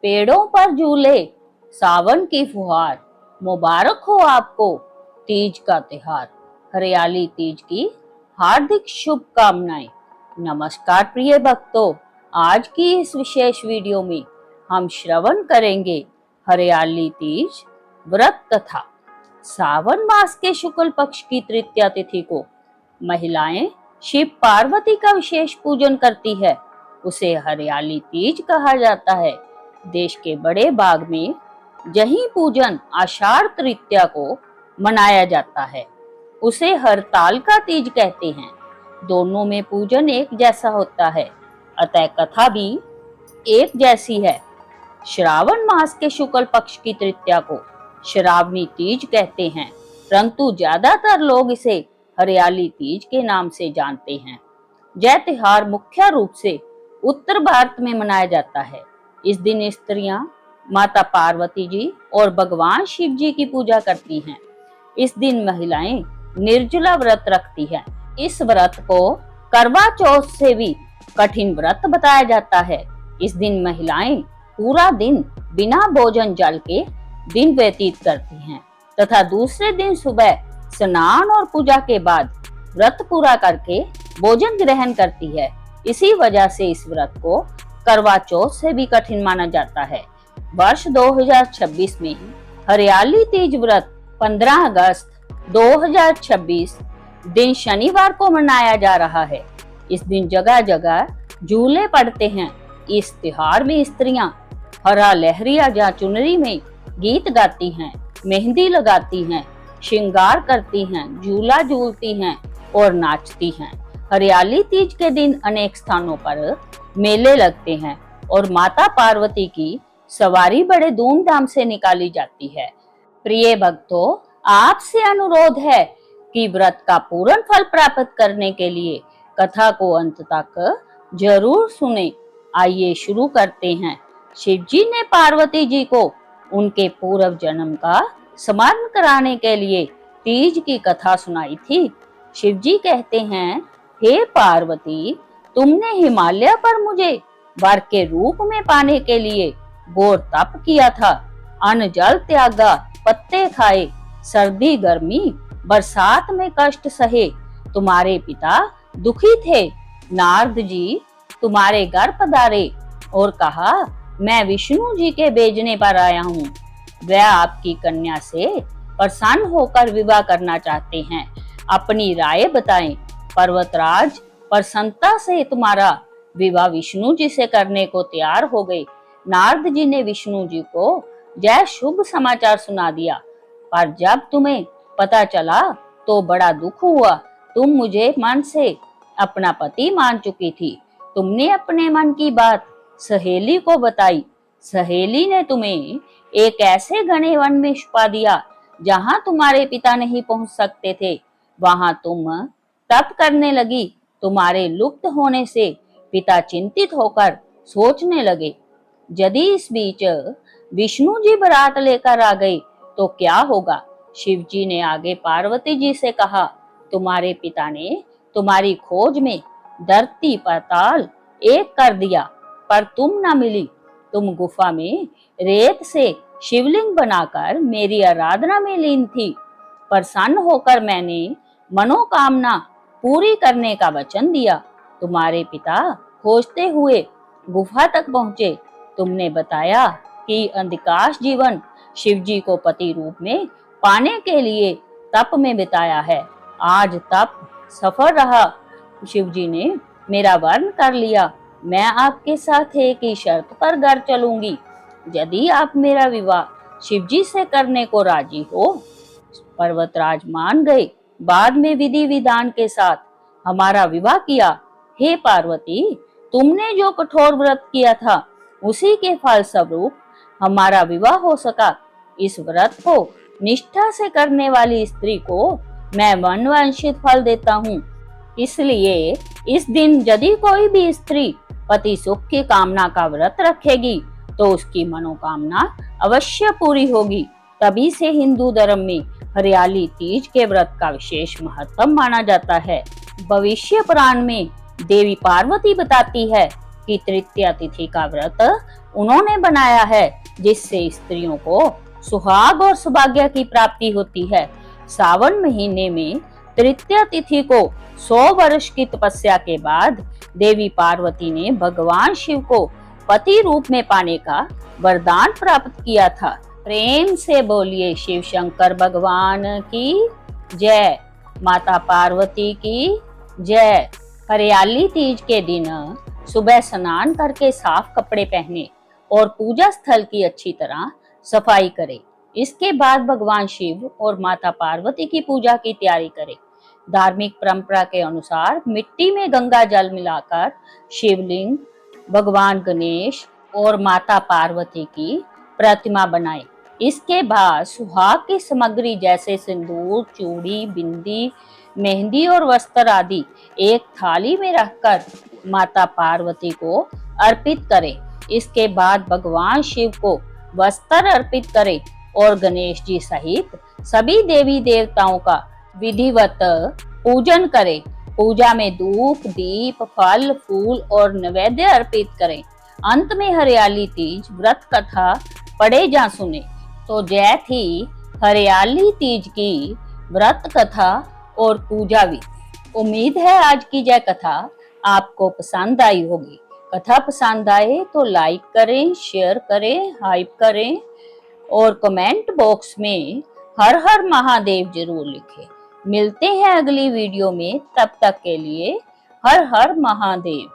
पेड़ों पर झूले, सावन की फुहार, मुबारक हो आपको तीज का त्योहार। हरियाली तीज की हार्दिक शुभकामनाएं। नमस्कार प्रिय भक्तों, आज की इस विशेष वीडियो में हम श्रवण करेंगे हरियाली तीज व्रत कथा। सावन मास के शुक्ल पक्ष की तृतीया तिथि को महिलाएं शिव पार्वती का विशेष पूजन करती है। उसे हरियाली तीज कहा जाता है। देश के बड़े भाग में यही पूजन आषाढ़ तृतीया को मनाया जाता है। उसे हरताल का तीज कहते हैं। दोनों में पूजन एक जैसा होता है, अतः कथा भी एक जैसी है। श्रावण मास के शुक्ल पक्ष की तृतीया को श्रावणी तीज कहते हैं, परंतु ज्यादातर लोग इसे हरियाली तीज के नाम से जानते हैं। यह त्योहार मुख्य रूप से उत्तर भारत में मनाया जाता है। इस दिन स्त्रियां माता पार्वती जी और भगवान शिव जी की पूजा करती हैं। इस दिन महिलाएं निर्जला व्रत रखती हैं। इस व्रत को करवा चौथ से भी कठिन व्रत बताया जाता है। इस दिन महिलाएं पूरा दिन बिना भोजन जल के दिन व्यतीत करती हैं तथा दूसरे दिन सुबह स्नान और पूजा के बाद व्रत पूरा करके भोजन ग्रहण करती है। इसी वजह से इस व्रत को करवा चौथ से भी कठिन माना जाता है। वर्ष 2026 में हरियाली तीज व्रत 15 अगस्त 2026 दिन शनिवार को मनाया जा रहा है। इस दिन जगह जगह झूले पड़ते हैं। इस त्योहार में स्त्रियां हरा लहरिया या चुनरी में गीत गाती हैं, मेहंदी लगाती हैं, श्रृंगार करती हैं, झूला झूलती हैं और नाचती हैं। हरियाली तीज के दिन अनेक स्थानों पर मेले लगते हैं और माता पार्वती की सवारी बड़े धूमधाम से निकाली जाती है। प्रिय भक्तों, आपसे अनुरोध है कि व्रत का पूर्ण फल प्राप्त करने के लिए कथा को अंत तक जरूर सुने। आइए शुरू करते हैं। शिव जी ने पार्वती जी को उनके पूर्व जन्म का स्मरण कराने के लिए तीज की कथा सुनाई थी। शिव जी कहते हैं, हे पार्वती, तुमने हिमालय पर मुझे वर के रूप में पाने के लिए घोर तप किया था। अन्न जल त्यागा, पत्ते खाए, सर्दी गर्मी बरसात में कष्ट सहे। तुम्हारे पिता दुखी थे। नारद जी तुम्हारे घर पधारे और कहा, मैं विष्णु जी के भेजने पर आया हूँ। वह आपकी कन्या से प्रसन्न होकर विवाह करना चाहते हैं। अपनी राय बताएं। पर्वतराज प्रसन्नता से तुम्हारा विवाह विष्णु जी से करने को तैयार हो गए। नारद जी ने विष्णु जी को यह शुभ समाचार सुना दिया, पर जब तुम्हें पता चला तो बड़ा दुख हुआ। तुम मुझे मन से अपना पति मान चुकी थी। तुमने अपने मन की बात सहेली को बताई। सहेली ने तुम्हें एक ऐसे घने वन में छुपा दिया जहाँ तुम्हारे पिता नहीं पहुँच सकते थे। वहां तुम तप करने लगी। तुम्हारे लुप्त होने से पिता चिंतित होकर सोचने लगे, यदि इस बीच विष्णु जी बारात लेकर आ गए तो क्या होगा। शिव जी ने आगे पार्वती जी से कहा, तुम्हारे पिता ने तुम्हारी खोज में धरती पाताल एक कर दिया, पर तुम न मिली। तुम गुफा में रेत से शिवलिंग बनाकर मेरी आराधना में लीन थी। प्रसन्न होकर मैंने मनोकामना पूरी करने का वचन दिया। तुम्हारे पिता खोजते हुए गुफा तक पहुँचे। तुमने बताया कि अधिकांश जीवन शिव जी को पति रूप में पाने के लिए तप में बिताया है। आज तप सफल रहा। शिव जी ने मेरा वर्ण कर लिया। मैं आपके साथ एक ही शर्त पर घर चलूंगी। यदि आप मेरा विवाह शिव जी से करने को राजी हो। पर्वतराज मान गए। बाद में विधि विधान के साथ हमारा विवाह किया। हे पार्वती, तुमने जो कठोर व्रत किया था उसी के फल स्वरूप हमारा विवाह हो सका। इस व्रत को निष्ठा से करने वाली स्त्री को मैं मनवांछित फल देता हूँ। इसलिए इस दिन यदि कोई भी स्त्री पति सुख की कामना का व्रत रखेगी तो उसकी मनोकामना अवश्य पूरी होगी। तभी से हिंदू धर्म में हरियाली तीज के व्रत का विशेष महत्व माना जाता है। भविष्य पुराण में देवी पार्वती बताती है कि तृतीया तिथि का व्रत उन्होंने बनाया है जिससे स्त्रियों को सुहाग और सौभाग्य की प्राप्ति होती है। सावन महीने में तृतीया तिथि को 100 वर्ष की तपस्या के बाद देवी पार्वती ने भगवान शिव को पति रूप में पाने का वरदान प्राप्त किया था। प्रेम से बोलिए शिव शंकर भगवान की जय, माता पार्वती की जय। हरियाली तीज के दिन सुबह स्नान करके साफ कपड़े पहने और पूजा स्थल की अच्छी तरह सफाई करें। इसके बाद भगवान शिव और माता पार्वती की पूजा की तैयारी करें। धार्मिक परंपरा के अनुसार मिट्टी में गंगा जल मिलाकर शिवलिंग, भगवान गणेश और माता पार्वती की प्रतिमा बनाएं। इसके बाद सुहाग की सामग्री जैसे सिंदूर, चूड़ी, बिंदी, मेहंदी और वस्त्र आदि एक थाली में रखकर माता पार्वती को अर्पित करें। इसके बाद भगवान शिव को वस्त्र अर्पित करें और गणेश जी सहित सभी देवी देवताओं का विधिवत पूजन करें। पूजा में धूप, दीप, फल, फूल और नैवेद्य अर्पित करें। अंत में हरियाली तीज व्रत कथा पढ़े जा सुने। तो जय थी हरियाली तीज की व्रत कथा और पूजा विधि। उम्मीद है आज की जय कथा आपको पसंद आई होगी। कथा पसंद आए तो लाइक करें, शेयर करें, हाइप करें और कमेंट बॉक्स में हर हर महादेव जरूर लिखें। मिलते हैं अगली वीडियो में, तब तक के लिए हर हर महादेव।